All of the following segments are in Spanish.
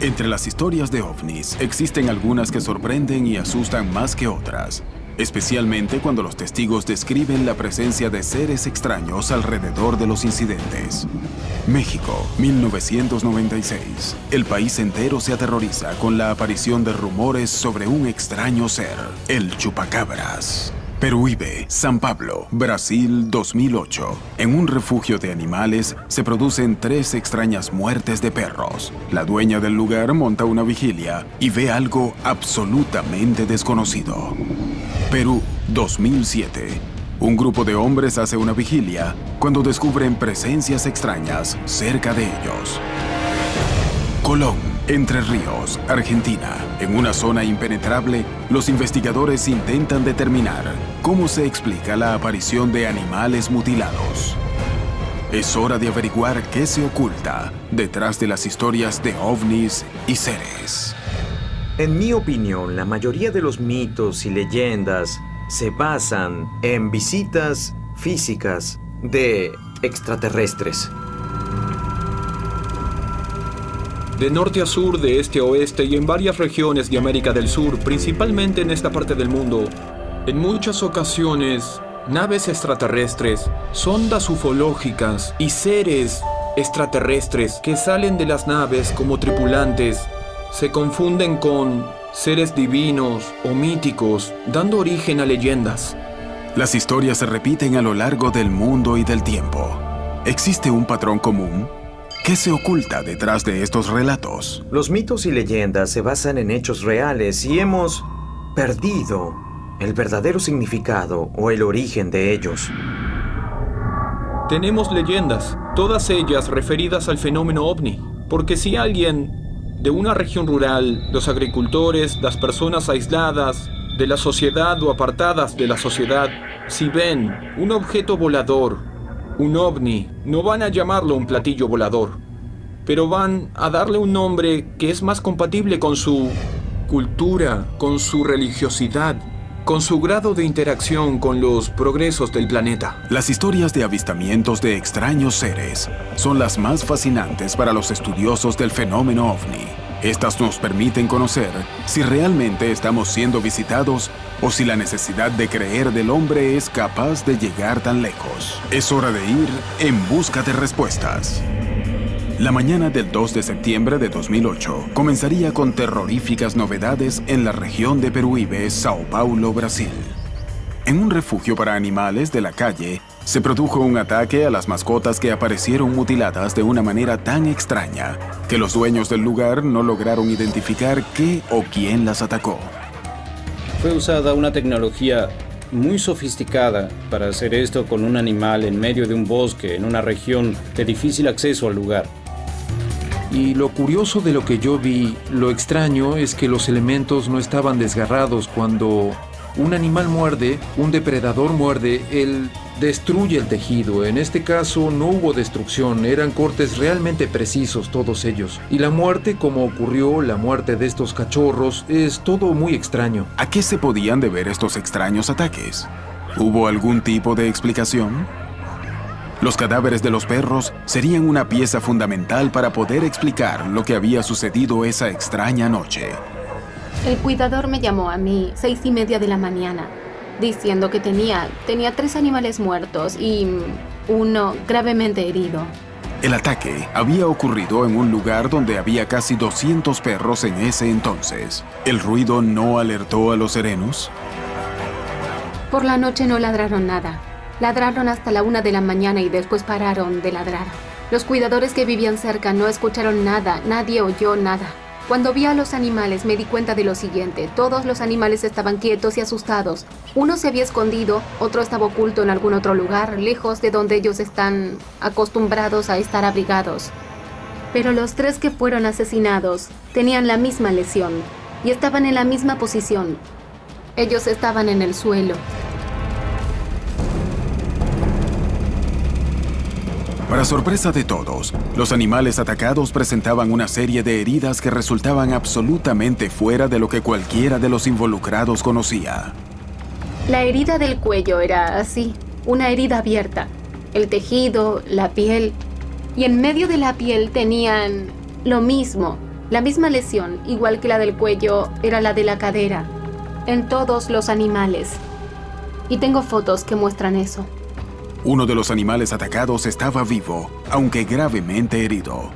Entre las historias de ovnis, existen algunas que sorprenden y asustan más que otras, especialmente cuando los testigos describen la presencia de seres extraños alrededor de los incidentes. México, 1996. El país entero se aterroriza con la aparición de rumores sobre un extraño ser, el chupacabras. Peruíbe, San Pablo, Brasil, 2008. En un refugio de animales se producen 3 extrañas muertes de perros. La dueña del lugar monta una vigilia y ve algo absolutamente desconocido. Perú, 2007. Un grupo de hombres hace una vigilia cuando descubren presencias extrañas cerca de ellos. Colón, Entre Ríos, Argentina. En una zona impenetrable, los investigadores intentan determinar cómo se explica la aparición de animales mutilados. Es hora de averiguar qué se oculta detrás de las historias de ovnis y seres. En mi opinión, la mayoría de los mitos y leyendas se basan en visitas físicas de extraterrestres. De norte a sur, de este a oeste y en varias regiones de América del Sur, principalmente en esta parte del mundo, en muchas ocasiones, naves extraterrestres, sondas ufológicas y seres extraterrestres que salen de las naves como tripulantes se confunden con seres divinos o míticos, dando origen a leyendas. Las historias se repiten a lo largo del mundo y del tiempo. ¿Existe un patrón común? ¿Qué se oculta detrás de estos relatos? Los mitos y leyendas se basan en hechos reales y hemos perdido el verdadero significado o el origen de ellos. Tenemos leyendas, todas ellas referidas al fenómeno ovni, porque si alguien de una región rural, los agricultores, las personas aisladas de la sociedad o apartadas de la sociedad, si ven un objeto volador, un ovni, no van a llamarlo un platillo volador, pero van a darle un nombre que es más compatible con su cultura, con su religiosidad, con su grado de interacción con los progresos del planeta. Las historias de avistamientos de extraños seres son las más fascinantes para los estudiosos del fenómeno ovni. Estas nos permiten conocer si realmente estamos siendo visitados o si la necesidad de creer del hombre es capaz de llegar tan lejos. Es hora de ir en busca de respuestas. La mañana del 2 de septiembre de 2008 comenzaría con terroríficas novedades en la región de Peruíbe, Sao Paulo, Brasil. En un refugio para animales de la calle, se produjo un ataque a las mascotas que aparecieron mutiladas de una manera tan extraña que los dueños del lugar no lograron identificar qué o quién las atacó. Fue usada una tecnología muy sofisticada para hacer esto con un animal en medio de un bosque, en una región de difícil acceso al lugar. Y lo curioso de lo que yo vi, lo extraño, es que los elementos no estaban desgarrados. Cuando un animal muerde, un depredador muerde, él destruye el tejido. En este caso no hubo destrucción, eran cortes realmente precisos todos ellos. Y la muerte, como ocurrió la muerte de estos cachorros, es todo muy extraño. ¿A qué se podían deber estos extraños ataques? ¿Hubo algún tipo de explicación? Los cadáveres de los perros serían una pieza fundamental para poder explicar lo que había sucedido esa extraña noche. El cuidador me llamó a mí 6:30 de la mañana, diciendo que tenía 3 animales muertos y uno gravemente herido. El ataque había ocurrido en un lugar donde había casi 200 perros en ese entonces. ¿El ruido no alertó a los serenos? Por la noche no ladraron nada. Ladraron hasta la 1 de la mañana y después pararon de ladrar. Los cuidadores que vivían cerca no escucharon nada, nadie oyó nada. Cuando vi a los animales me di cuenta de lo siguiente: todos los animales estaban quietos y asustados. Uno se había escondido, otro estaba oculto en algún otro lugar, lejos de donde ellos están acostumbrados a estar abrigados. Pero los 3 que fueron asesinados tenían la misma lesión y estaban en la misma posición. Ellos estaban en el suelo. Para sorpresa de todos, los animales atacados presentaban una serie de heridas que resultaban absolutamente fuera de lo que cualquiera de los involucrados conocía. La herida del cuello era así, una herida abierta. El tejido, la piel, y en medio de la piel tenían lo mismo, La misma lesión, igual que la del cuello, era la de la cadera, en todos los animales. Y tengo fotos que muestran eso. Uno de los animales atacados estaba vivo, aunque gravemente herido.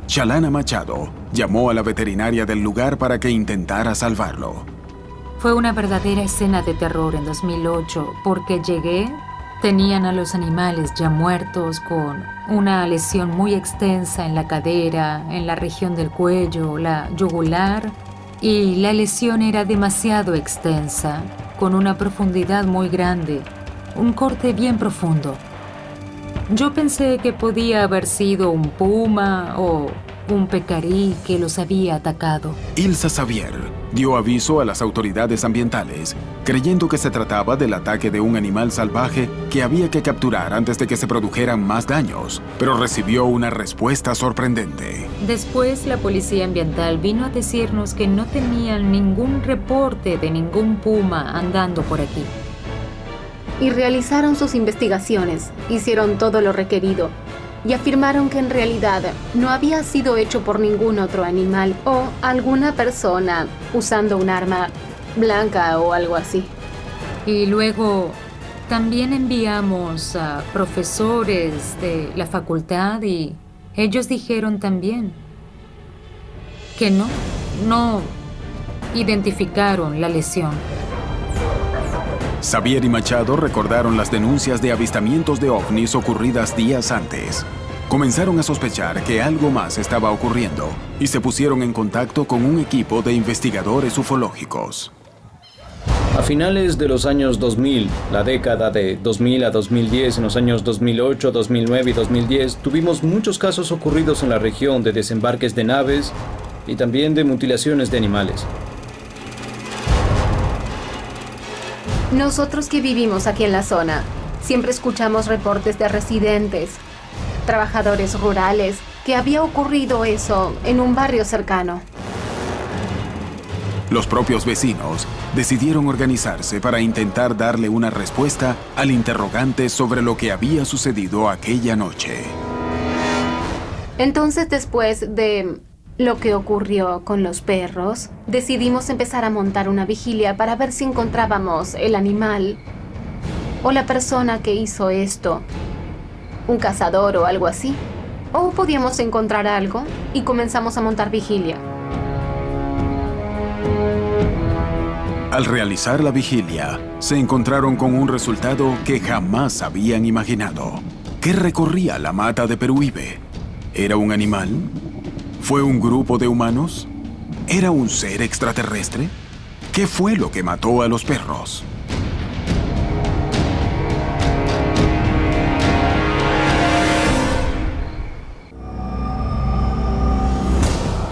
Shalana Machado llamó a la veterinaria del lugar para que intentara salvarlo. Fue una verdadera escena de terror en 2008, porque llegué, tenían a los animales ya muertos con una lesión muy extensa en la cadera, en la región del cuello, la yugular, y la lesión era demasiado extensa, con una profundidad muy grande, un corte bien profundo. Yo pensé que podía haber sido un puma o un pecarí que los había atacado. Ilsa Xavier dio aviso a las autoridades ambientales, creyendo que se trataba del ataque de un animal salvaje que había que capturar antes de que se produjeran más daños, pero recibió una respuesta sorprendente. Después, la policía ambiental vino a decirnos que no tenían ningún reporte de ningún puma andando por aquí. Y realizaron sus investigaciones, hicieron todo lo requerido y afirmaron que en realidad no había sido hecho por ningún otro animal o alguna persona usando un arma blanca o algo así. Y luego también enviamos a profesores de la facultad y ellos dijeron también que no identificaron la lesión. Xavier y Machado recordaron las denuncias de avistamientos de ovnis ocurridas días antes. Comenzaron a sospechar que algo más estaba ocurriendo y se pusieron en contacto con un equipo de investigadores ufológicos. A finales de los años 2000, la década de 2000 a 2010, en los años 2008, 2009 y 2010, tuvimos muchos casos ocurridos en la región de desembarques de naves y también de mutilaciones de animales. Nosotros que vivimos aquí en la zona, siempre escuchamos reportes de residentes, trabajadores rurales, que había ocurrido eso en un barrio cercano. Los propios vecinos decidieron organizarse para intentar darle una respuesta al interrogante sobre lo que había sucedido aquella noche. Entonces, después de lo que ocurrió con los perros, decidimos empezar a montar una vigilia para ver si encontrábamos el animal o la persona que hizo esto, un cazador o algo así. O podíamos encontrar algo y comenzamos a montar vigilia. Al realizar la vigilia, se encontraron con un resultado que jamás habían imaginado. ¿Qué recorría la mata de Peruíbe? ¿Era un animal? ¿Fue un grupo de humanos? ¿Era un ser extraterrestre? ¿Qué fue lo que mató a los perros?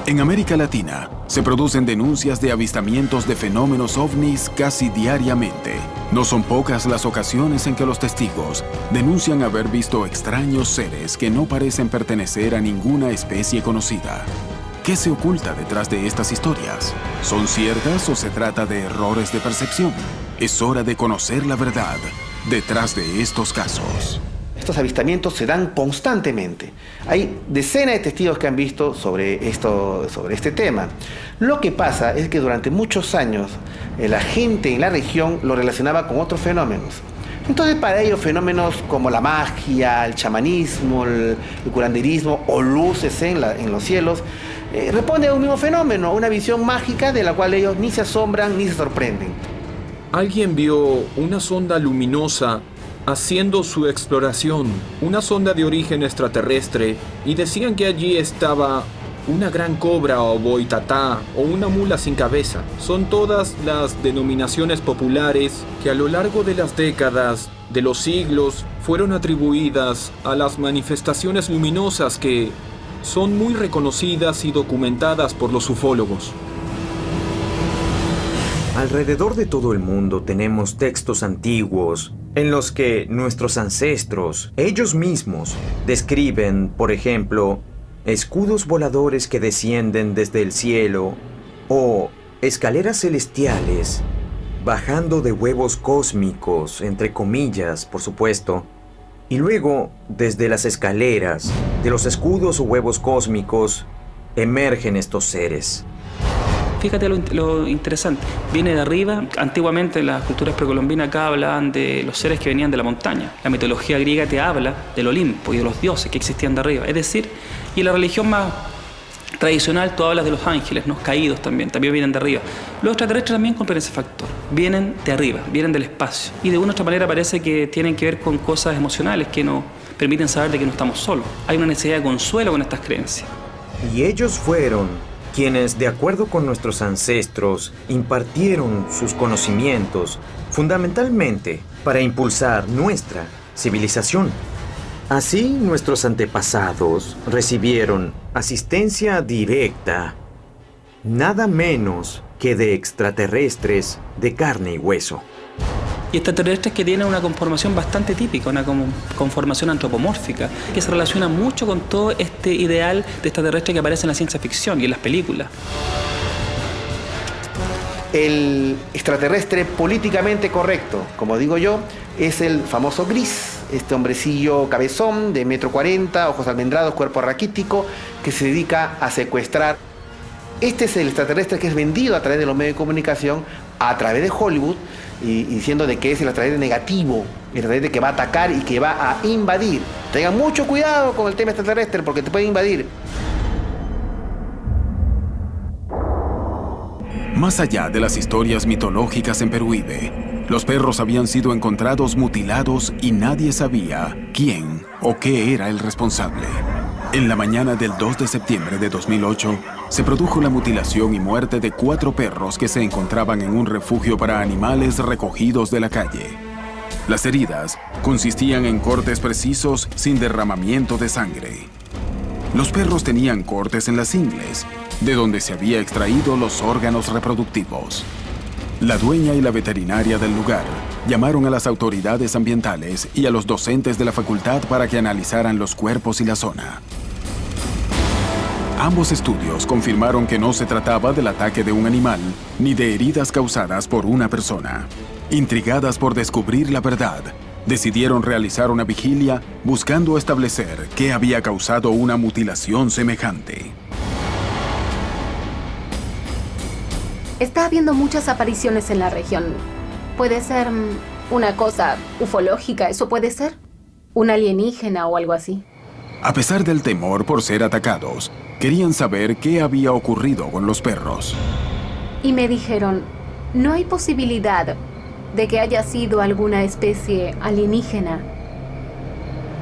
En América Latina, se producen denuncias de avistamientos de fenómenos ovnis casi diariamente. No son pocas las ocasiones en que los testigos denuncian haber visto extraños seres que no parecen pertenecer a ninguna especie conocida. ¿Qué se oculta detrás de estas historias? ¿Son ciertas o se trata de errores de percepción? Es hora de conocer la verdad detrás de estos casos. Estos avistamientos se dan constantemente. Hay decenas de testigos que han visto sobre este tema. Lo que pasa es que durante muchos años la gente en la región lo relacionaba con otros fenómenos. Entonces para ellos fenómenos como la magia, el chamanismo, el curanderismo o luces en los cielos responden a un mismo fenómeno, una visión mágica de la cual ellos ni se asombran ni se sorprenden. Alguien vio una sonda luminosa haciendo su exploración, una sonda de origen extraterrestre, y decían que allí estaba una gran cobra o boitatá o una mula sin cabeza. Son todas las denominaciones populares que a lo largo de las décadas, de los siglos, fueron atribuidas a las manifestaciones luminosas que son muy reconocidas y documentadas por los ufólogos. Alrededor de todo el mundo tenemos textos antiguos en los que nuestros ancestros, ellos mismos, describen, por ejemplo, escudos voladores que descienden desde el cielo o escaleras celestiales bajando de huevos cósmicos, entre comillas, por supuesto. Y luego, desde las escaleras de los escudos o huevos cósmicos, emergen estos seres. Fíjate lo interesante, viene de arriba. Antiguamente en las culturas precolombinas acá hablaban de los seres que venían de la montaña. La mitología griega te habla del Olimpo y de los dioses que existían de arriba. Es decir, y en la religión más tradicional tú hablas de los ángeles, ¿no? Caídos también vienen de arriba. Los extraterrestres también cumplen ese factor, vienen de arriba, vienen del espacio. Y de una u otra manera parece que tienen que ver con cosas emocionales que nos permiten saber de que no estamos solos. Hay una necesidad de consuelo con estas creencias. Y ellos fueron quienes, de acuerdo con nuestros ancestros, impartieron sus conocimientos fundamentalmente para impulsar nuestra civilización. Así, nuestros antepasados recibieron asistencia directa, nada menos que de extraterrestres de carne y hueso. Y extraterrestres que tienen una conformación bastante típica, una conformación antropomórfica, que se relaciona mucho con todo este ideal de extraterrestre que aparece en la ciencia ficción y en las películas. El extraterrestre políticamente correcto, como digo yo, es el famoso gris, este hombrecillo cabezón de 1,40 m, ojos almendrados, cuerpo raquítico, que se dedica a secuestrar. Este es el extraterrestre que es vendido a través de los medios de comunicación, a través de Hollywood, y diciendo de que es el extraterrestre negativo, el extraterrestre que va a atacar y que va a invadir. Tengan mucho cuidado con el tema extraterrestre porque te puede invadir. Más allá de las historias mitológicas en Peruíbe, los perros habían sido encontrados mutilados y nadie sabía quién o qué era el responsable. En la mañana del 2 de septiembre de 2008, se produjo la mutilación y muerte de 4 perros que se encontraban en un refugio para animales recogidos de la calle. Las heridas consistían en cortes precisos sin derramamiento de sangre. Los perros tenían cortes en las ingles, de donde se había extraído los órganos reproductivos. La dueña y la veterinaria del lugar llamaron a las autoridades ambientales y a los docentes de la facultad para que analizaran los cuerpos y la zona. Ambos estudios confirmaron que no se trataba del ataque de un animal ni de heridas causadas por una persona. Intrigadas por descubrir la verdad, decidieron realizar una vigilia buscando establecer qué había causado una mutilación semejante. Está habiendo muchas apariciones en la región. Puede ser una cosa ufológica, ¿eso puede ser? ¿Un alienígena o algo así? A pesar del temor por ser atacados, querían saber qué había ocurrido con los perros. Y me dijeron, no hay posibilidad de que haya sido alguna especie alienígena.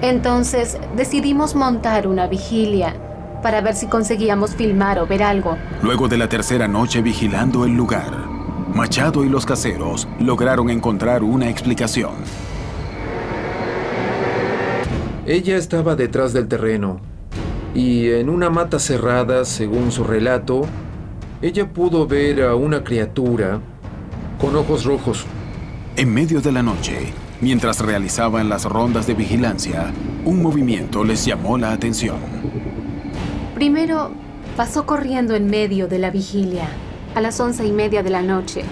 Entonces decidimos montar una vigilia para ver si conseguíamos filmar o ver algo. Luego de la tercera noche vigilando el lugar, Machado y los caseros lograron encontrar una explicación. Ella estaba detrás del terreno y en una mata cerrada, según su relato, ella pudo ver a una criatura con ojos rojos. En medio de la noche, mientras realizaban las rondas de vigilancia, un movimiento les llamó la atención. Primero, pasó corriendo en medio de la vigilia, a las 11:30 de la noche.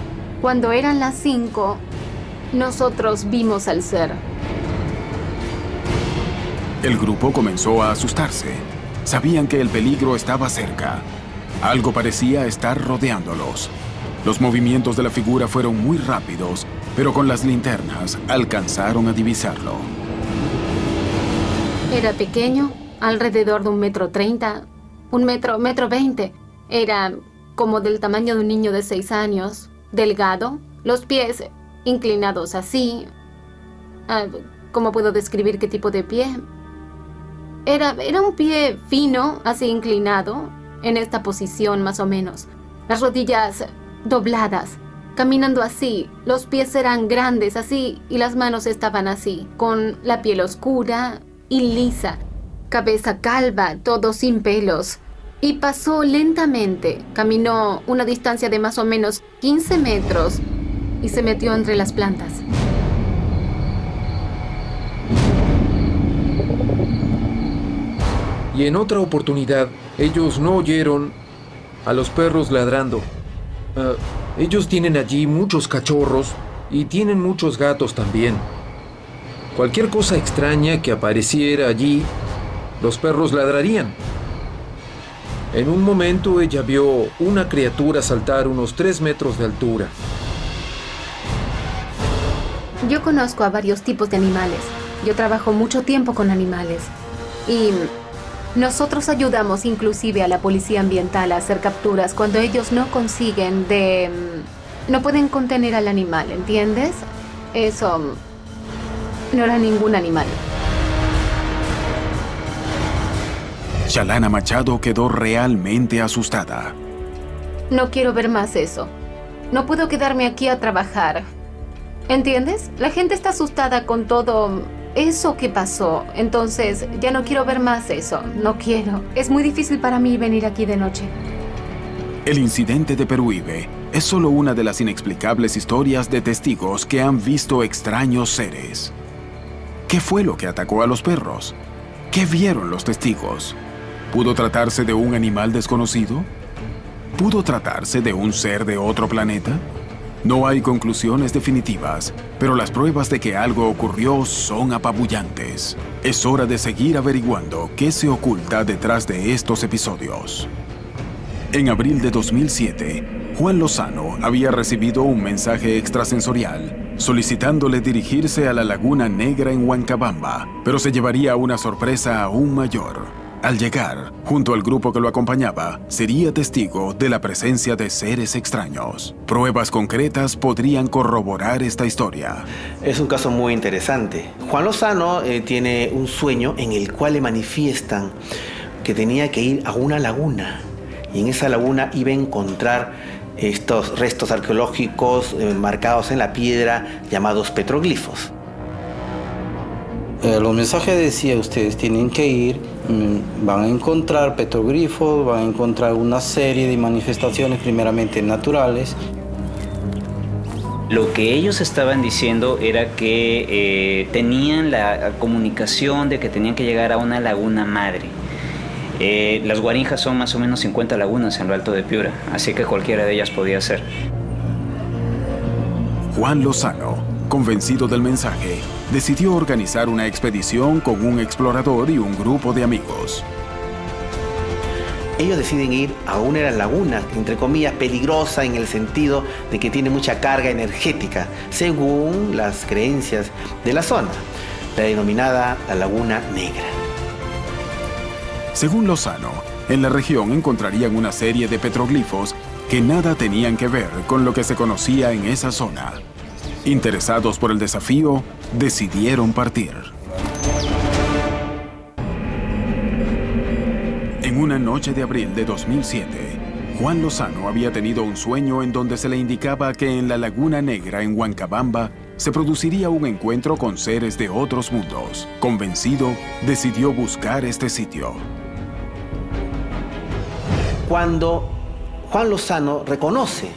Cuando eran las 5, nosotros vimos al ser. El grupo comenzó a asustarse. Sabían que el peligro estaba cerca. Algo parecía estar rodeándolos. Los movimientos de la figura fueron muy rápidos, pero con las linternas alcanzaron a divisarlo. Era pequeño, alrededor de 1,30 m, 1,20 m. Era como del tamaño de un niño de 6 años, delgado, los pies inclinados así. ¿Cómo puedo describir qué tipo de pie? Era un pie fino, así inclinado, en esta posición más o menos. Las rodillas dobladas, caminando así. Los pies eran grandes así y las manos estaban así, con la piel oscura y lisa. Cabeza calva, todo sin pelos. Y pasó lentamente, caminó una distancia de más o menos 15 metros y se metió entre las plantas. Y en otra oportunidad, ellos no oyeron a los perros ladrando. Ellos tienen allí muchos cachorros y tienen muchos gatos también. Cualquier cosa extraña que apareciera allí, los perros ladrarían. En un momento ella vio una criatura saltar unos 3 metros de altura. Yo conozco a varios tipos de animales. Yo trabajo mucho tiempo con animales. Y nosotros ayudamos inclusive a la policía ambiental a hacer capturas cuando ellos no consiguen no pueden contener al animal, ¿entiendes? Eso no era ningún animal. Shalana Machado quedó realmente asustada. No quiero ver más eso. No puedo quedarme aquí a trabajar. ¿Entiendes? La gente está asustada con todo eso que pasó. Entonces, ya no quiero ver más eso. No quiero. Es muy difícil para mí venir aquí de noche. El incidente de Peruíbe es solo una de las inexplicables historias de testigos que han visto extraños seres. ¿Qué fue lo que atacó a los perros? ¿Qué vieron los testigos? ¿Pudo tratarse de un animal desconocido? ¿Pudo tratarse de un ser de otro planeta? No hay conclusiones definitivas, pero las pruebas de que algo ocurrió son apabullantes. Es hora de seguir averiguando qué se oculta detrás de estos episodios. En abril de 2007, Juan Lozano había recibido un mensaje extrasensorial solicitándole dirigirse a la Laguna Negra en Huancabamba, pero se llevaría una sorpresa aún mayor. Al llegar, junto al grupo que lo acompañaba, sería testigo de la presencia de seres extraños. Pruebas concretas podrían corroborar esta historia. Es un caso muy interesante. Juan Lozano tiene un sueño en el cual le manifiestan que tenía que ir a una laguna. Y en esa laguna iba a encontrar estos restos arqueológicos marcados en la piedra llamados petroglifos. Los mensajes decía, ustedes tienen que ir, van a encontrar petroglifos, van a encontrar una serie de manifestaciones primeramente naturales. Lo que ellos estaban diciendo era que tenían la comunicación de que tenían que llegar a una laguna madre. Las Guarinjas son más o menos 50 lagunas en lo Alto de Piura, así que cualquiera de ellas podía ser. Juan Lozano, convencido del mensaje, decidió organizar una expedición con un explorador y un grupo de amigos. Ellos deciden ir a una laguna, entre comillas, peligrosa en el sentido de que tiene mucha carga energética, según las creencias de la zona, la denominada la Laguna Negra. Según Lozano, en la región encontrarían una serie de petroglifos que nada tenían que ver con lo que se conocía en esa zona. Interesados por el desafío, decidieron partir. En una noche de abril de 2007, Juan Lozano había tenido un sueño en donde se le indicaba que en la Laguna Negra en Huancabamba se produciría un encuentro con seres de otros mundos. Convencido, decidió buscar este sitio. Cuando Juan Lozano reconoce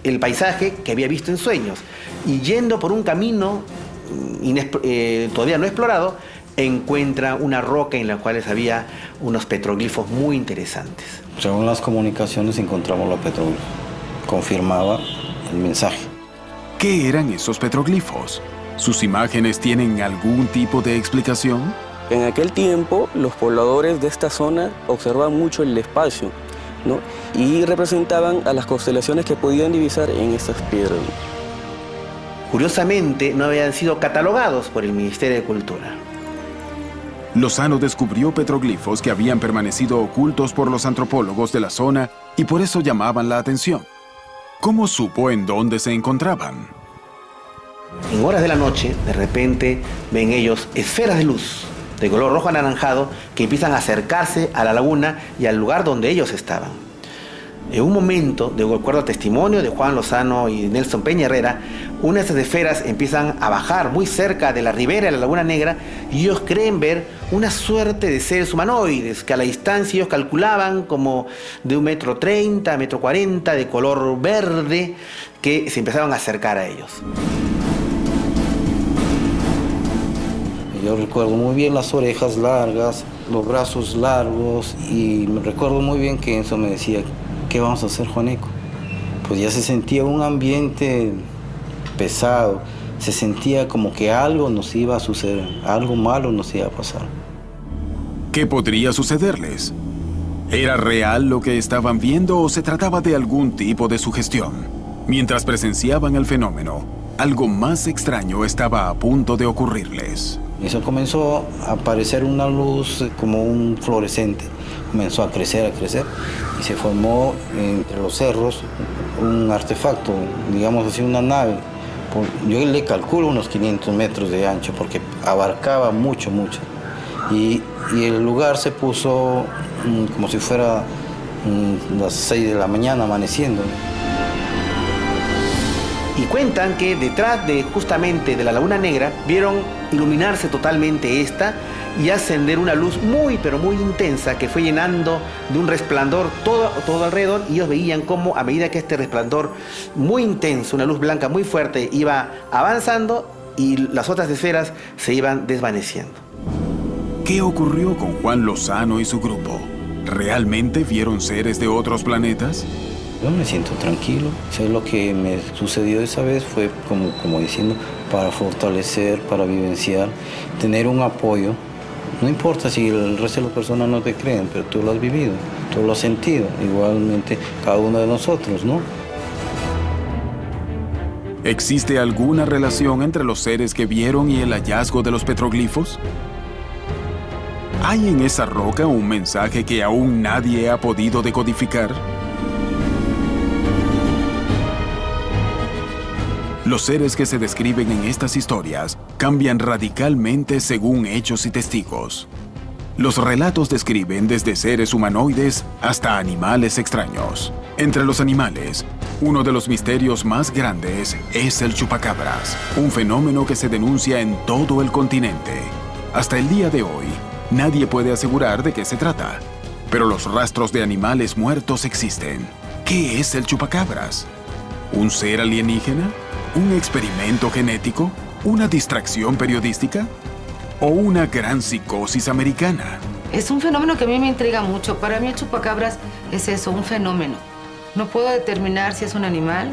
el paisaje que había visto en sueños y yendo por un camino todavía no explorado, encuentra una roca en la cual había unos petroglifos muy interesantes. Según las comunicaciones encontramos los petroglifos. Confirmaba el mensaje. ¿Qué eran esos petroglifos? ¿Sus imágenes tienen algún tipo de explicación? En aquel tiempo, los pobladores de esta zona observaban mucho el espacio, ¿no? Y representaban a las constelaciones que podían divisar en estas piedras. Curiosamente, no habían sido catalogados por el Ministerio de Cultura. Lozano descubrió petroglifos que habían permanecido ocultos por los antropólogos de la zona y por eso llamaban la atención. ¿Cómo supo en dónde se encontraban? En horas de la noche, de repente, ven ellos esferas de luz de color rojo anaranjado que empiezan a acercarse a la laguna y al lugar donde ellos estaban. En un momento, de acuerdo al testimonio de Juan Lozano y Nelson Peña Herrera, una de esas esferas empiezan a bajar muy cerca de la ribera de la Laguna Negra y ellos creen ver una suerte de seres humanoides que a la distancia ellos calculaban como de 1,30 m, 1,40 m, de color verde, que se empezaron a acercar a ellos. Yo recuerdo muy bien las orejas largas, los brazos largos y me recuerdo muy bien que Enzo me decía, ¿qué vamos a hacer, Juaneco? Pues ya se sentía un ambiente pesado, se sentía como que algo nos iba a suceder, algo malo nos iba a pasar. ¿Qué podría sucederles? ¿Era real lo que estaban viendo o se trataba de algún tipo de sugestión? Mientras presenciaban el fenómeno, algo más extraño estaba a punto de ocurrirles. Eso comenzó a aparecer una luz como un fluorescente. Comenzó a crecer y se formó entre los cerros un artefacto, digamos así, una nave. Yo le calculo unos 500 metros de ancho porque abarcaba mucho. Y el lugar se puso como si fuera las 6 de la mañana amaneciendo. Y cuentan que detrás de justamente de la Laguna Negra vieron iluminarse totalmente esta y ascender una luz muy pero muy intensa que fue llenando de un resplandor todo alrededor, y ellos veían cómo a medida que este resplandor muy intenso, una luz blanca muy fuerte, iba avanzando y las otras esferas se iban desvaneciendo. ¿Qué ocurrió con Juan Lozano y su grupo? ¿Realmente vieron seres de otros planetas? Yo me siento tranquilo. Sé lo que me sucedió esa vez fue como diciendo, para fortalecer, para vivenciar, tener un apoyo. No importa si el resto de las personas no te creen, pero tú lo has vivido, tú lo has sentido. Igualmente cada uno de nosotros, ¿no? ¿Existe alguna relación entre los seres que vieron y el hallazgo de los petroglifos? ¿Hay en esa roca un mensaje que aún nadie ha podido decodificar? Los seres que se describen en estas historias cambian radicalmente según hechos y testigos. Los relatos describen desde seres humanoides hasta animales extraños. Entre los animales, uno de los misterios más grandes es el chupacabras, un fenómeno que se denuncia en todo el continente. Hasta el día de hoy, nadie puede asegurar de qué se trata, pero los rastros de animales muertos existen. ¿Qué es el chupacabras? ¿Un ser alienígena? ¿Un experimento genético? ¿Una distracción periodística? ¿O una gran psicosis americana? Es un fenómeno que a mí me intriga mucho. Para mí el chupacabras es eso, un fenómeno. No puedo determinar si es un animal,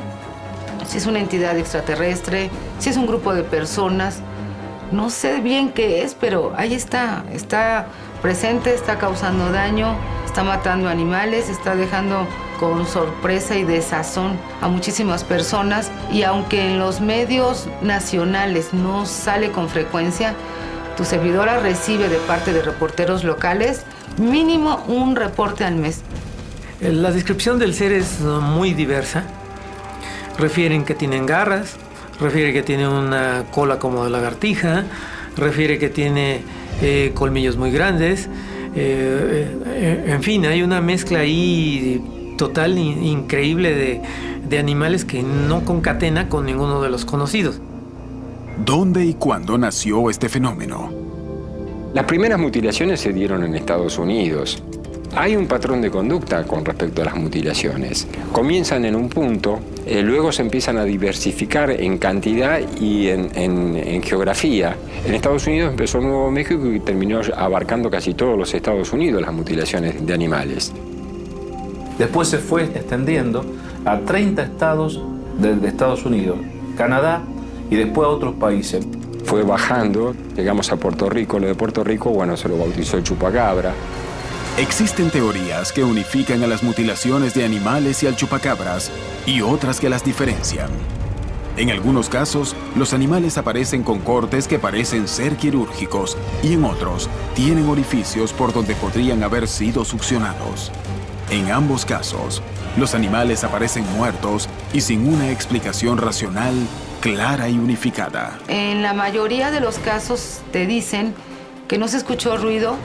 si es una entidad extraterrestre, si es un grupo de personas. No sé bien qué es, pero ahí está. Está presente, está causando daño, está matando animales, está dejando con sorpresa y desazón a muchísimas personas. Y aunque en los medios nacionales no sale con frecuencia, tu servidora recibe de parte de reporteros locales mínimo un reporte al mes. La descripción del ser es muy diversa. Refieren que tienen garras, refiere que tiene una cola como de lagartija, refiere que tiene colmillos muy grandes. En fin, hay una mezcla ahí total, increíble de animales que no concatena con ninguno de los conocidos. ¿Dónde y cuándo nació este fenómeno? Las primeras mutilaciones se dieron en Estados Unidos. Hay un patrón de conducta con respecto a las mutilaciones. Comienzan en un punto, luego se empiezan a diversificar en cantidad y en geografía. En Estados Unidos empezó Nuevo México y terminó abarcando casi todos los Estados Unidos las mutilaciones de animales. Después se fue extendiendo a 30 estados de Estados Unidos, Canadá y después a otros países. Fue bajando, llegamos a Puerto Rico. Lo de Puerto Rico, bueno, se lo bautizó el chupacabra. Existen teorías que unifican a las mutilaciones de animales y al chupacabras y otras que las diferencian. En algunos casos, los animales aparecen con cortes que parecen ser quirúrgicos y en otros tienen orificios por donde podrían haber sido succionados. En ambos casos, los animales aparecen muertos y sin una explicación racional, clara y unificada. En la mayoría de los casos te dicen que no se escuchó ruido,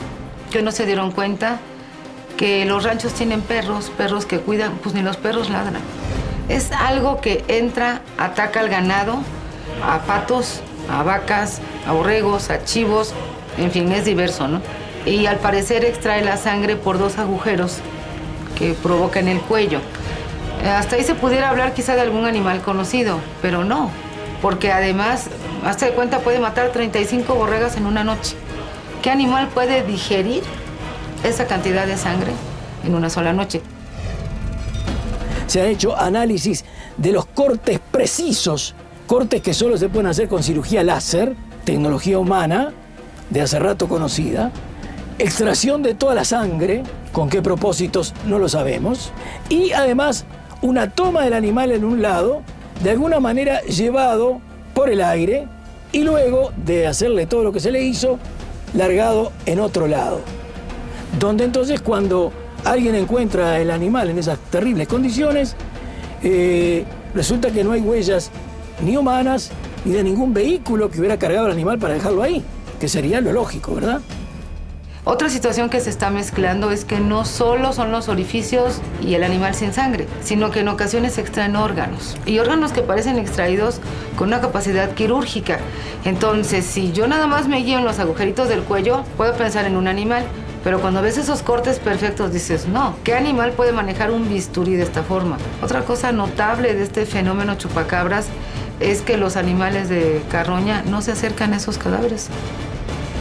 que no se dieron cuenta, que los ranchos tienen perros que cuidan, pues ni los perros ladran. Es algo que entra, ataca al ganado, a patos, a vacas, a borregos, a chivos, en fin, es diverso, ¿no? Y al parecer extrae la sangre por 2 agujeros que provocan el cuello. Hasta ahí se pudiera hablar quizá de algún animal conocido, pero no, porque además, hazte de cuenta, puede matar 35 borregas en una noche. ¿Qué animal puede digerir esa cantidad de sangre en una sola noche? Se han hecho análisis de los cortes precisos, cortes que solo se pueden hacer con cirugía láser, tecnología humana, de hace rato conocida, extracción de toda la sangre, con qué propósitos no lo sabemos, y además una toma del animal en un lado, de alguna manera llevado por el aire, y luego de hacerle todo lo que se le hizo, largado en otro lado. Donde entonces cuando alguien encuentra el animal en esas terribles condiciones, resulta que no hay huellas ni humanas ni de ningún vehículo que hubiera cargado el animal para dejarlo ahí, que sería lo lógico, ¿verdad? Otra situación que se está mezclando es que no solo son los orificios y el animal sin sangre, sino que en ocasiones se extraen órganos. Y órganos que parecen extraídos con una capacidad quirúrgica. Entonces, si yo nada más me guío en los agujeritos del cuello, puedo pensar en un animal. Pero cuando ves esos cortes perfectos dices, no, ¿qué animal puede manejar un bisturí de esta forma? Otra cosa notable de este fenómeno chupacabras es que los animales de carroña no se acercan a esos cadáveres.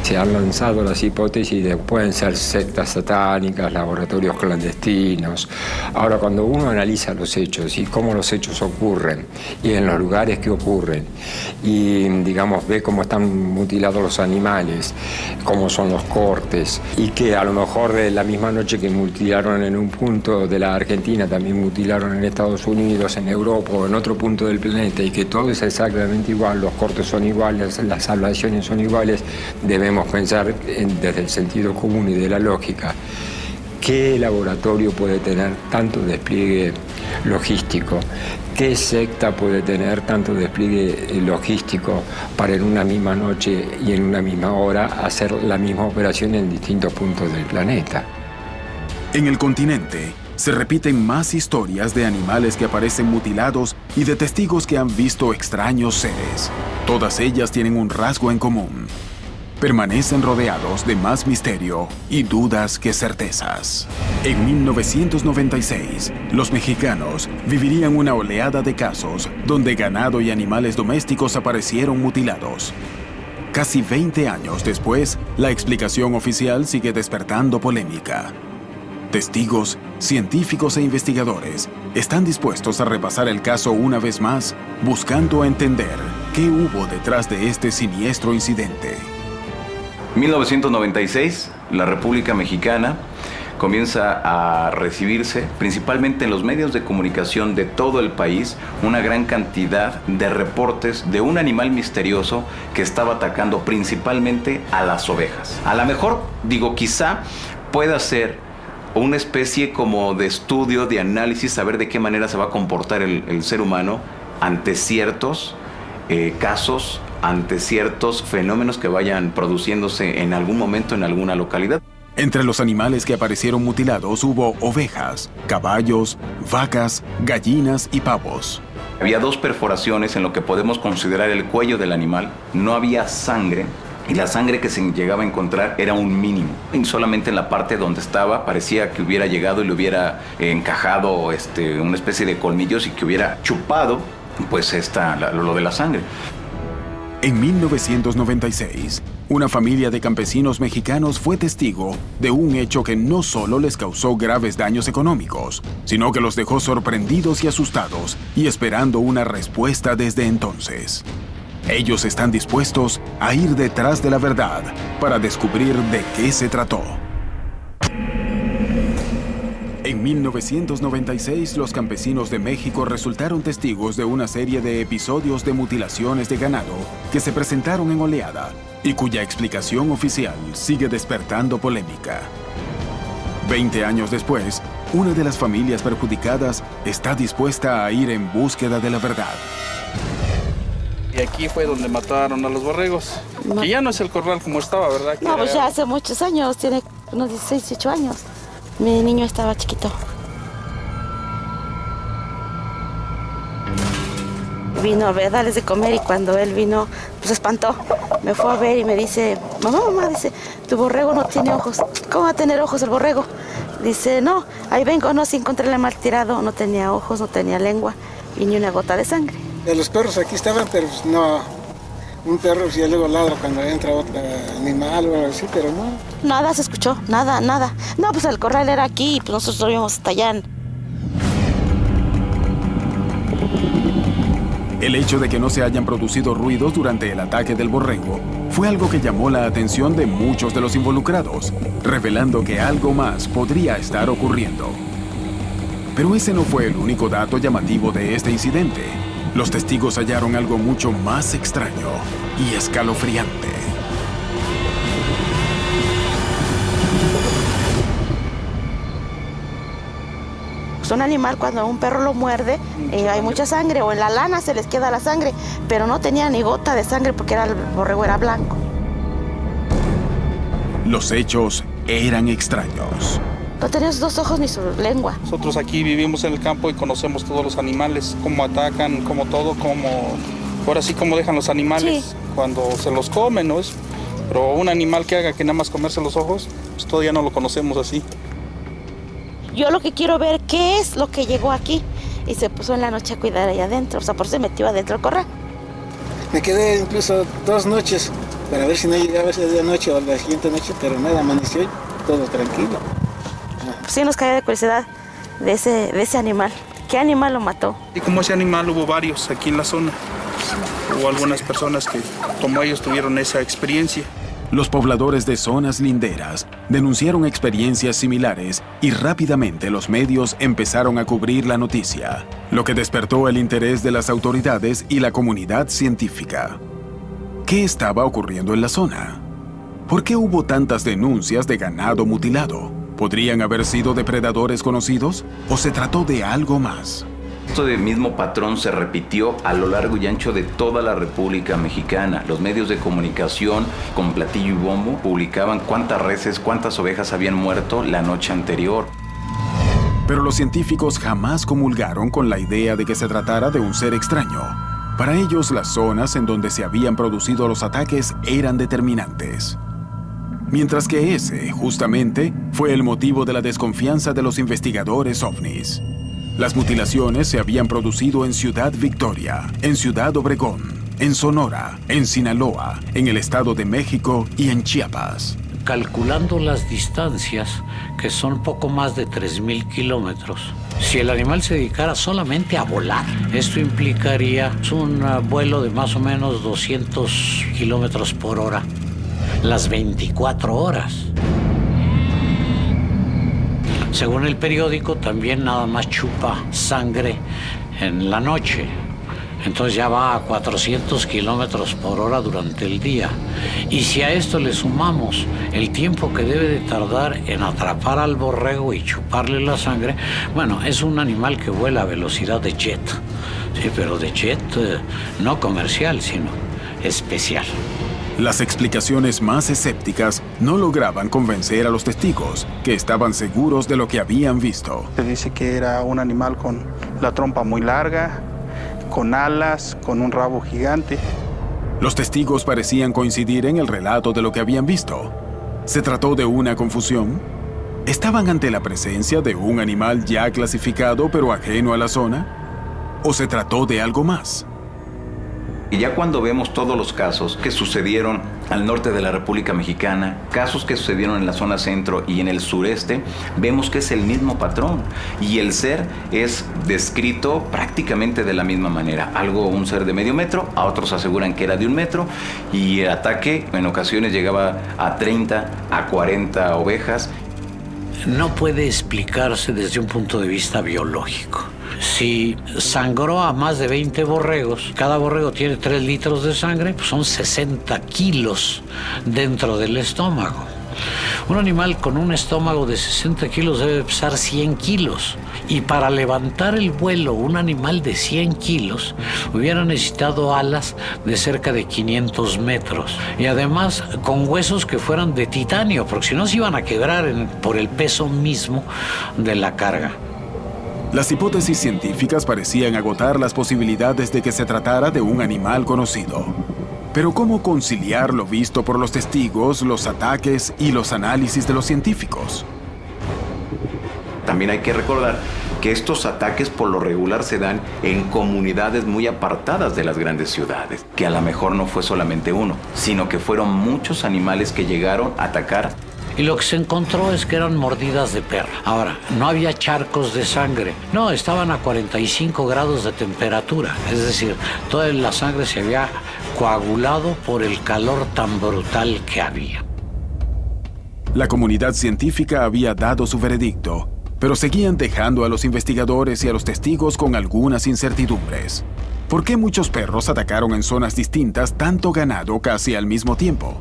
Se han lanzado las hipótesis de que pueden ser sectas satánicas, laboratorios clandestinos. Ahora, cuando uno analiza los hechos y cómo los hechos ocurren y en los lugares que ocurren y, digamos, ve cómo están mutilados los animales, cómo son los cortes y que a lo mejor la misma noche que mutilaron en un punto de la Argentina también mutilaron en Estados Unidos, en Europa o en otro punto del planeta y que todo es exactamente igual, los cortes son iguales, las salvaciones son iguales, debemos pensar desde el sentido común y de la lógica, ¿qué laboratorio puede tener tanto despliegue logístico? ¿Qué secta puede tener tanto despliegue logístico para en una misma noche y en una misma hora hacer la misma operación en distintos puntos del planeta? En el continente se repiten más historias de animales que aparecen mutilados y de testigos que han visto extraños seres. Todas ellas tienen un rasgo en común. Permanecen rodeados de más misterio y dudas que certezas. En 1996, los mexicanos vivirían una oleada de casos donde ganado y animales domésticos aparecieron mutilados. Casi 20 años después, la explicación oficial sigue despertando polémica. Testigos, científicos e investigadores están dispuestos a repasar el caso una vez más, buscando entender qué hubo detrás de este siniestro incidente. 1996, la República Mexicana comienza a recibirse, principalmente en los medios de comunicación de todo el país, una gran cantidad de reportes de un animal misterioso que estaba atacando principalmente a las ovejas. A lo mejor, quizá pueda ser una especie como de estudio, de análisis, saber de qué manera se va a comportar el ser humano ante ciertos casos, ante ciertos fenómenos que vayan produciéndose en algún momento en alguna localidad. Entre los animales que aparecieron mutilados hubo ovejas, caballos, vacas, gallinas y pavos. Había 2 perforaciones en lo que podemos considerar el cuello del animal. No había sangre y la sangre que se llegaba a encontrar era un mínimo. Y solamente en la parte donde estaba parecía que hubiera llegado y le hubiera encajado una especie de colmillos y que hubiera chupado pues lo de la sangre. En 1996, una familia de campesinos mexicanos fue testigo de un hecho que no solo les causó graves daños económicos, sino que los dejó sorprendidos y asustados y esperando una respuesta desde entonces. Ellos están dispuestos a ir detrás de la verdad para descubrir de qué se trató. En 1996, los campesinos de México resultaron testigos de una serie de episodios de mutilaciones de ganado que se presentaron en oleada y cuya explicación oficial sigue despertando polémica. 20 años después, una de las familias perjudicadas está dispuesta a ir en búsqueda de la verdad. Y aquí fue donde mataron a los borregos. Que ya no es el corral como estaba, ¿verdad? No, pues ya hace muchos años, tiene unos 16, 18 años. Mi niño estaba chiquito. Vino a ver, darles de comer y cuando él vino, pues se espantó. Me fue a ver y me dice, mamá, dice, tu borrego no tiene ojos. ¿Cómo va a tener ojos el borrego? Dice, no, ahí vengo, no, si encontré el mal tirado, no tenía ojos, no tenía lengua y ni una gota de sangre. Los perros aquí estaban, pero no, un perro ya luego ladra cuando entra otro animal o algo así, pero no. Nada se escuchó, nada. No, pues el corral era aquí y pues nosotros lo vimos hasta allá. El hecho de que no se hayan producido ruidos durante el ataque del borrego fue algo que llamó la atención de muchos de los involucrados, revelando que algo más podría estar ocurriendo. Pero ese no fue el único dato llamativo de este incidente. Los testigos hallaron algo mucho más extraño y escalofriante. Un animal, cuando un perro lo muerde, hay mucha sangre, o en la lana se les queda la sangre, pero no tenía ni gota de sangre porque el borrego era blanco. Los hechos eran extraños. No tenía sus dos ojos ni su lengua. Nosotros aquí vivimos en el campo y conocemos todos los animales, cómo atacan, cómo todo, ahora sí cómo dejan los animales cuando se los comen, ¿no? Pero un animal que haga que nada más comerse los ojos, pues todavía no lo conocemos así. Yo lo que quiero ver qué es lo que llegó aquí, y se puso en la noche a cuidar allá adentro, o sea, por eso se metió adentro al corral. Me quedé incluso 2 noches para ver si no llegaba esa de noche o la siguiente noche, pero nada, amaneció y todo tranquilo. Sí nos caía de curiosidad de ese animal. ¿Qué animal lo mató? Y como ese animal hubo varios aquí en la zona. Hubo algunas personas que, como ellos, tuvieron esa experiencia. Los pobladores de zonas linderas denunciaron experiencias similares y rápidamente los medios empezaron a cubrir la noticia, lo que despertó el interés de las autoridades y la comunidad científica. ¿Qué estaba ocurriendo en la zona? ¿Por qué hubo tantas denuncias de ganado mutilado? ¿Podrían haber sido depredadores conocidos o se trató de algo más? Este mismo patrón se repitió a lo largo y ancho de toda la República Mexicana. Los medios de comunicación con platillo y bombo publicaban cuántas reses, cuántas ovejas habían muerto la noche anterior. Pero los científicos jamás comulgaron con la idea de que se tratara de un ser extraño. Para ellos, las zonas en donde se habían producido los ataques eran determinantes. Mientras que ese, justamente, fue el motivo de la desconfianza de los investigadores ovnis. Las mutilaciones se habían producido en Ciudad Victoria, en Ciudad Obregón, en Sonora, en Sinaloa, en el Estado de México y en Chiapas. Calculando las distancias, que son poco más de 3,000 kilómetros, si el animal se dedicara solamente a volar, esto implicaría un vuelo de más o menos 200 kilómetros por hora, las 24 horas. Según el periódico, también nada más chupa sangre en la noche. Entonces ya va a 400 kilómetros por hora durante el día. Y si a esto le sumamos el tiempo que debe de tardar en atrapar al borrego y chuparle la sangre, bueno, es un animal que vuela a velocidad de jet. Sí, pero de jet no comercial, sino especial. Las explicaciones más escépticas no lograban convencer a los testigos, que estaban seguros de lo que habían visto. Se dice que era un animal con la trompa muy larga, con alas, con un rabo gigante. Los testigos parecían coincidir en el relato de lo que habían visto. ¿Se trató de una confusión? ¿Estaban ante la presencia de un animal ya clasificado pero ajeno a la zona? ¿O se trató de algo más? Y ya cuando vemos todos los casos que sucedieron al norte de la República Mexicana, casos que sucedieron en la zona centro y en el sureste, vemos que es el mismo patrón. Y el ser es descrito prácticamente de la misma manera. Un ser de medio metro, a otros aseguran que era de 1 metro, y el ataque en ocasiones llegaba a 30, a 40 ovejas. No puede explicarse desde un punto de vista biológico. Si sangró a más de 20 borregos, cada borrego tiene 3 litros de sangre, pues son 60 kilos dentro del estómago. Un animal con un estómago de 60 kilos debe pesar 100 kilos. Y para levantar el vuelo, un animal de 100 kilos hubiera necesitado alas de cerca de 500 metros. Y además con huesos que fueran de titanio, porque si no se iban a quebrar por el peso mismo de la carga. Las hipótesis científicas parecían agotar las posibilidades de que se tratara de un animal conocido. Pero ¿cómo conciliar lo visto por los testigos, los ataques y los análisis de los científicos? También hay que recordar que estos ataques por lo regular se dan en comunidades muy apartadas de las grandes ciudades, que a lo mejor no fue solamente uno, sino que fueron muchos animales que llegaron a atacar Y lo que se encontró es que eran mordidas de perro. Ahora, no había charcos de sangre. No, estaban a 45 grados de temperatura. Es decir, toda la sangre se había coagulado por el calor tan brutal que había. La comunidad científica había dado su veredicto, pero seguían dejando a los investigadores y a los testigos con algunas incertidumbres. ¿Por qué muchos perros atacaron en zonas distintas tanto ganado casi al mismo tiempo?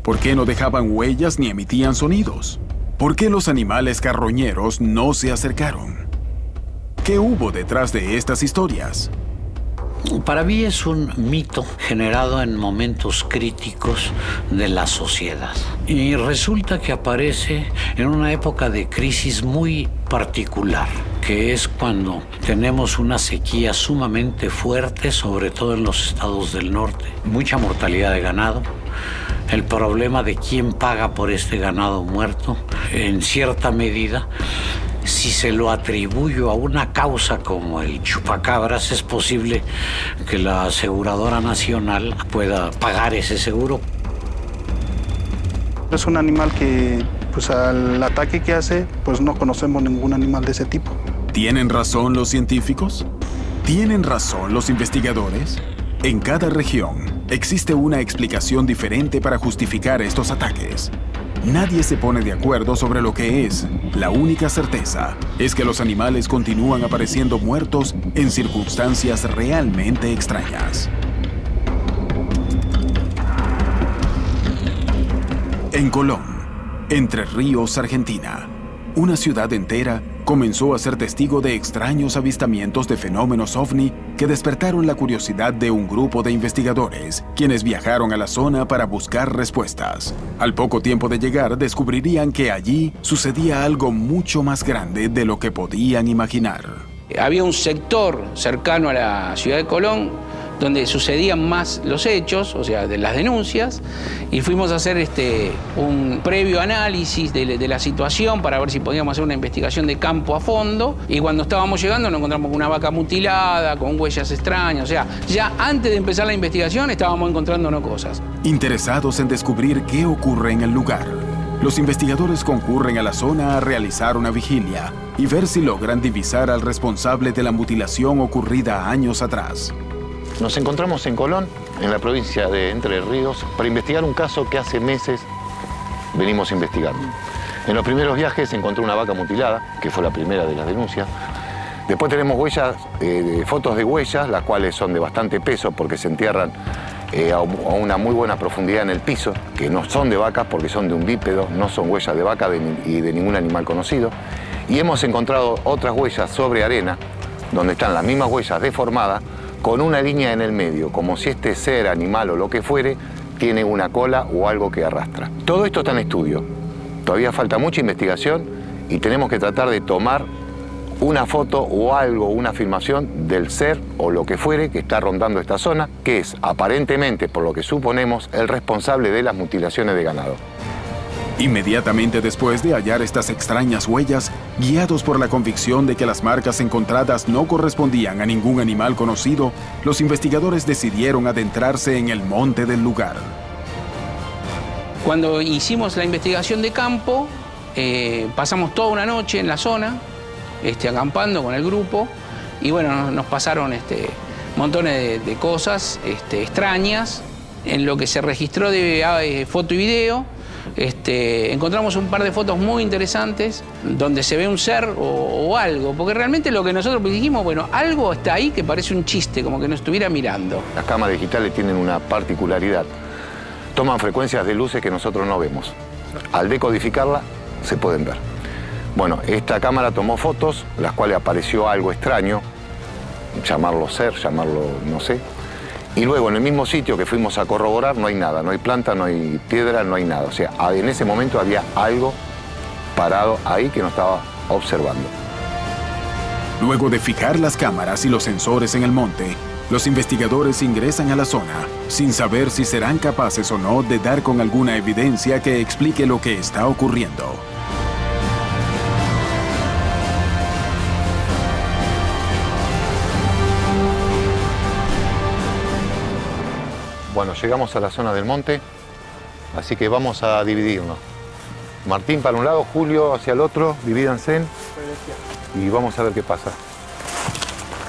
¿Por qué no dejaban huellas ni emitían sonidos? ¿Por qué los animales carroñeros no se acercaron? ¿Qué hubo detrás de estas historias? Para mí es un mito generado en momentos críticos de la sociedad. Y resulta que aparece en una época de crisis muy particular, que es cuando tenemos una sequía sumamente fuerte, sobre todo en los estados del norte, mucha mortalidad de ganado, el problema de quién paga por este ganado muerto, en cierta medida. Si se lo atribuyo a una causa como el chupacabras, es posible que la aseguradora nacional pueda pagar ese seguro. Es un animal que, pues al ataque que hace, pues no conocemos ningún animal de ese tipo. ¿Tienen razón los científicos? ¿Tienen razón los investigadores? En cada región existe una explicación diferente para justificar estos ataques. Nadie se pone de acuerdo sobre lo que es. La única certeza es que los animales continúan apareciendo muertos en circunstancias realmente extrañas. En Colón, Entre Ríos, Argentina, una ciudad entera comenzó a ser testigo de extraños avistamientos de fenómenos ovni que despertaron la curiosidad de un grupo de investigadores, quienes viajaron a la zona para buscar respuestas. Al poco tiempo de llegar, descubrirían que allí sucedía algo mucho más grande de lo que podían imaginar. Había un sector cercano a la ciudad de Colón donde sucedían más los hechos, o sea, de las denuncias, y fuimos a hacer un previo análisis de la situación para ver si podíamos hacer una investigación de campo a fondo, y cuando estábamos llegando nos encontramos con una vaca mutilada, con huellas extrañas, o sea, ya antes de empezar la investigación estábamos encontrándonos cosas. Interesados en descubrir qué ocurre en el lugar, los investigadores concurren a la zona a realizar una vigilia y ver si logran divisar al responsable de la mutilación ocurrida años atrás. Nos encontramos en Colón, en la provincia de Entre Ríos, para investigar un caso que hace meses venimos investigando. En los primeros viajes se encontró una vaca mutilada, que fue la primera de las denuncias. Después tenemos huellas, fotos de huellas, las cuales son de bastante peso porque se entierran a una muy buena profundidad en el piso, que no son de vacas porque son de un bípedo, no son huellas de vaca y de ningún animal conocido. Y hemos encontrado otras huellas sobre arena, donde están las mismas huellas deformadas, con una línea en el medio, como si este ser, animal o lo que fuere, tiene una cola o algo que arrastra. Todo esto está en estudio. Todavía falta mucha investigación y tenemos que tratar de tomar una foto o algo, una filmación del ser o lo que fuere que está rondando esta zona, que es aparentemente, por lo que suponemos, el responsable de las mutilaciones de ganado. Inmediatamente después de hallar estas extrañas huellas, guiados por la convicción de que las marcas encontradas no correspondían a ningún animal conocido, los investigadores decidieron adentrarse en el monte del lugar. Cuando hicimos la investigación de campo, pasamos toda una noche en la zona, acampando con el grupo, y bueno, nos pasaron montones de cosas extrañas. En lo que se registró de foto y video, encontramos un par de fotos muy interesantes donde se ve un ser o algo, porque realmente lo que nosotros dijimos, bueno, algo está ahí que parece un chiste, como que nos estuviera mirando. Las cámaras digitales tienen una particularidad, toman frecuencias de luces que nosotros no vemos. Al decodificarla, se pueden ver. Bueno, esta cámara tomó fotos, las cuales apareció algo extraño, llamarlo ser, llamarlo no sé. Y luego en el mismo sitio que fuimos a corroborar no hay nada, no hay planta, no hay piedra, no hay nada. O sea, en ese momento había algo parado ahí que nos estaba observando. Luego de fijar las cámaras y los sensores en el monte, los investigadores ingresan a la zona sin saber si serán capaces o no de dar con alguna evidencia que explique lo que está ocurriendo. Bueno, llegamos a la zona del monte, así que vamos a dividirnos. Martín para un lado, Julio hacia el otro, divídanse y vamos a ver qué pasa.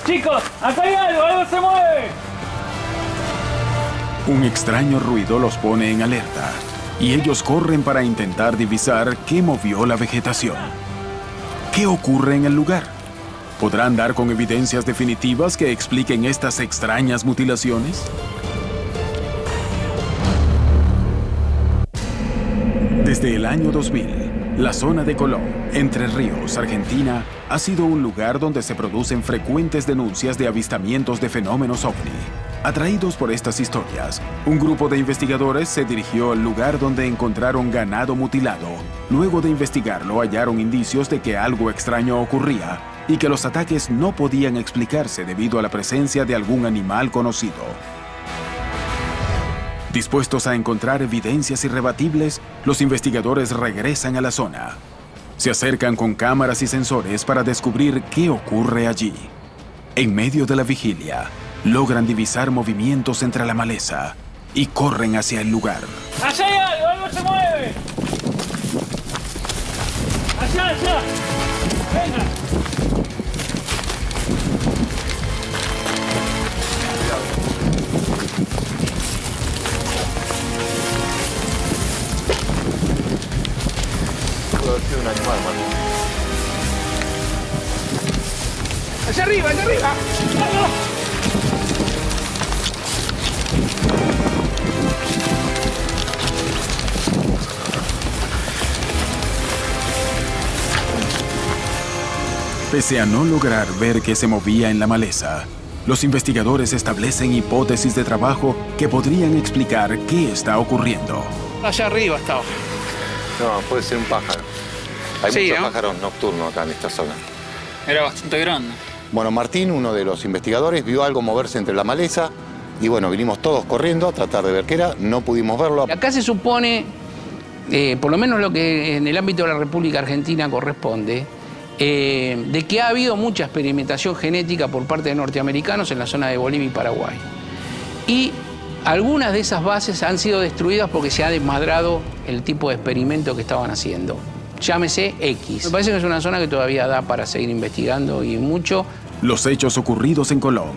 Chicos, acá hay algo se mueve. Un extraño ruido los pone en alerta y ellos corren para intentar divisar qué movió la vegetación. ¿Qué ocurre en el lugar? ¿Podrán dar con evidencias definitivas que expliquen estas extrañas mutilaciones? Desde el año 2000, la zona de Colón, Entre Ríos, Argentina, ha sido un lugar donde se producen frecuentes denuncias de avistamientos de fenómenos ovni. Atraídos por estas historias, un grupo de investigadores se dirigió al lugar donde encontraron ganado mutilado. Luego de investigarlo, hallaron indicios de que algo extraño ocurría y que los ataques no podían explicarse debido a la presencia de algún animal conocido. Dispuestos a encontrar evidencias irrebatibles, los investigadores regresan a la zona. Se acercan con cámaras y sensores para descubrir qué ocurre allí. En medio de la vigilia, logran divisar movimientos entre la maleza y corren hacia el lugar. ¡Allá hay algo! ¡Algo se mueve! ¡Allá, allá! ¡Venga! Puede haber sido un animal, Martín. ¡Allá arriba, allá arriba! ¡Vamos! Pese a no lograr ver qué se movía en la maleza, los investigadores establecen hipótesis de trabajo que podrían explicar qué está ocurriendo. Allá arriba estaba. No, puede ser un pájaro. Hay Sí, muchos ¿no? pájaros nocturnos acá en esta zona. Era bastante grande. Bueno, Martín, uno de los investigadores, vio algo moverse entre la maleza y bueno, vinimos todos corriendo a tratar de ver qué era, no pudimos verlo. Acá se supone, por lo menos lo que en el ámbito de la República Argentina corresponde, de que ha habido mucha experimentación genética por parte de norteamericanos en la zona de Bolivia y Paraguay. Y algunas de esas bases han sido destruidas porque se ha desmadrado el tipo de experimento que estaban haciendo. Llámese X. Me parece que es una zona que todavía da para seguir investigando y mucho. Los hechos ocurridos en Colón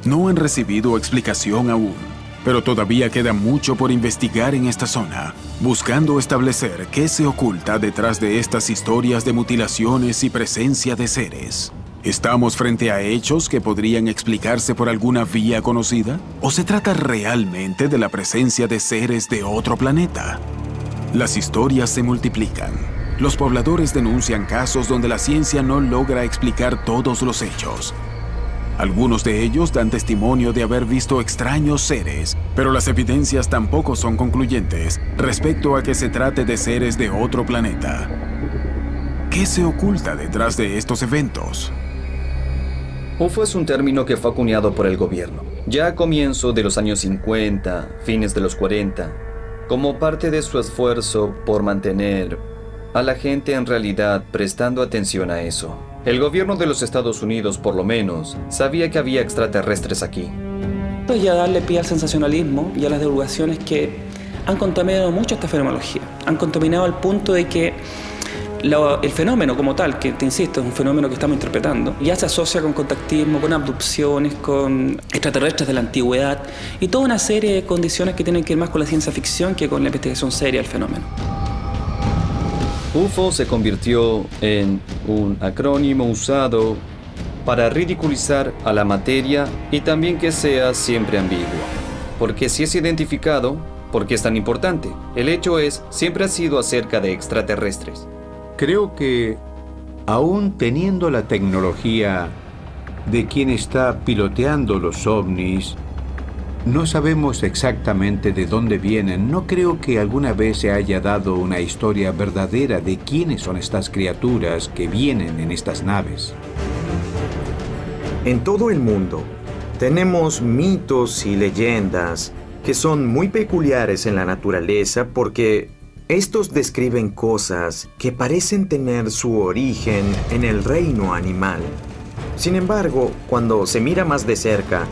no han recibido explicación aún, pero todavía queda mucho por investigar en esta zona, buscando establecer qué se oculta detrás de estas historias de mutilaciones y presencia de seres. ¿Estamos frente a hechos que podrían explicarse por alguna vía conocida? ¿O se trata realmente de la presencia de seres de otro planeta? Las historias se multiplican. Los pobladores denuncian casos donde la ciencia no logra explicar todos los hechos. Algunos de ellos dan testimonio de haber visto extraños seres, pero las evidencias tampoco son concluyentes respecto a que se trate de seres de otro planeta. ¿Qué se oculta detrás de estos eventos? UFO es un término que fue acuñado por el gobierno, ya a comienzo de los años 50, fines de los 40, como parte de su esfuerzo por mantener a la gente en realidad prestando atención a eso. El gobierno de los Estados Unidos, por lo menos, sabía que había extraterrestres aquí. Y a darle pie al sensacionalismo y a las divulgaciones que han contaminado mucho esta fenomenología. Han contaminado al punto de que el fenómeno como tal, que te insisto, es un fenómeno que estamos interpretando, ya se asocia con contactismo, con abducciones, con extraterrestres de la antigüedad y toda una serie de condiciones que tienen que ver más con la ciencia ficción que con la investigación seria del fenómeno. UFO se convirtió en un acrónimo usado para ridiculizar a la materia y también que sea siempre ambiguo. Porque si es identificado, ¿por qué es tan importante? El hecho es, siempre ha sido acerca de extraterrestres. Creo que, aún teniendo la tecnología de quien está piloteando los ovnis, no sabemos exactamente de dónde vienen. No creo que alguna vez se haya dado una historia verdadera de quiénes son estas criaturas que vienen en estas naves. En todo el mundo tenemos mitos y leyendas que son muy peculiares en la naturaleza porque estos describen cosas que parecen tener su origen en el reino animal. Sin embargo, cuando se mira más de cerca,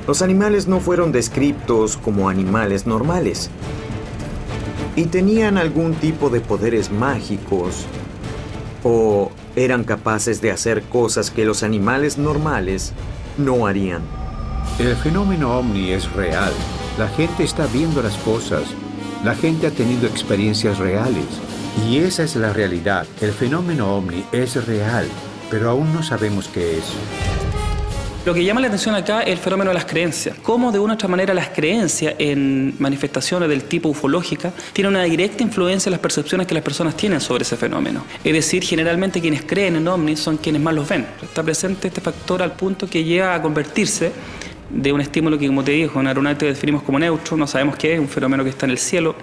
los animales no fueron descritos como animales normales. ¿Y tenían algún tipo de poderes mágicos? ¿O eran capaces de hacer cosas que los animales normales no harían? El fenómeno ovni es real. La gente está viendo las cosas. La gente ha tenido experiencias reales. Y esa es la realidad. El fenómeno ovni es real, pero aún no sabemos qué es. Lo que llama la atención acá es el fenómeno de las creencias. Cómo de una u otra manera las creencias en manifestaciones del tipo ufológica tienen una directa influencia en las percepciones que las personas tienen sobre ese fenómeno. Es decir, generalmente quienes creen en ovnis son quienes más los ven. Está presente este factor al punto que llega a convertirse de un estímulo que, como te digo, en aeronáutica definimos como neutro, no sabemos qué es, un fenómeno que está en el cielo,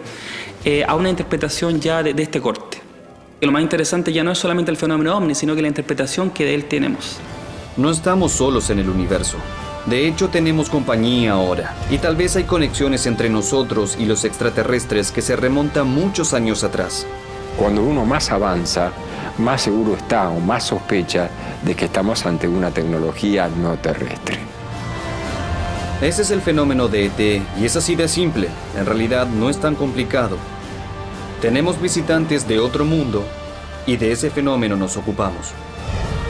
a una interpretación ya de este corte. Y lo más interesante ya no es solamente el fenómeno ovni, sino que la interpretación que de él tenemos. No estamos solos en el universo. De hecho, tenemos compañía ahora. Y tal vez hay conexiones entre nosotros y los extraterrestres que se remontan muchos años atrás. Cuando uno más avanza, más seguro está o más sospecha de que estamos ante una tecnología no terrestre. Ese es el fenómeno de ET y es así de simple. En realidad no es tan complicado. Tenemos visitantes de otro mundo y de ese fenómeno nos ocupamos.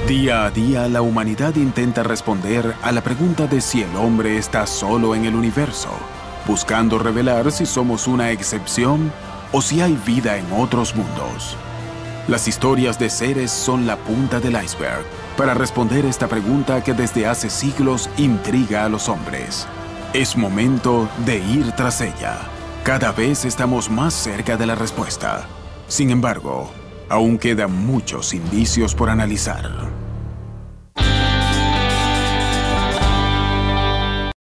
Día a día, la humanidad intenta responder a la pregunta de si el hombre está solo en el universo, buscando revelar si somos una excepción o si hay vida en otros mundos. Las historias de seres son la punta del iceberg para responder esta pregunta que desde hace siglos intriga a los hombres. Es momento de ir tras ella. Cada vez estamos más cerca de la respuesta. Sin embargo, aún quedan muchos indicios por analizar.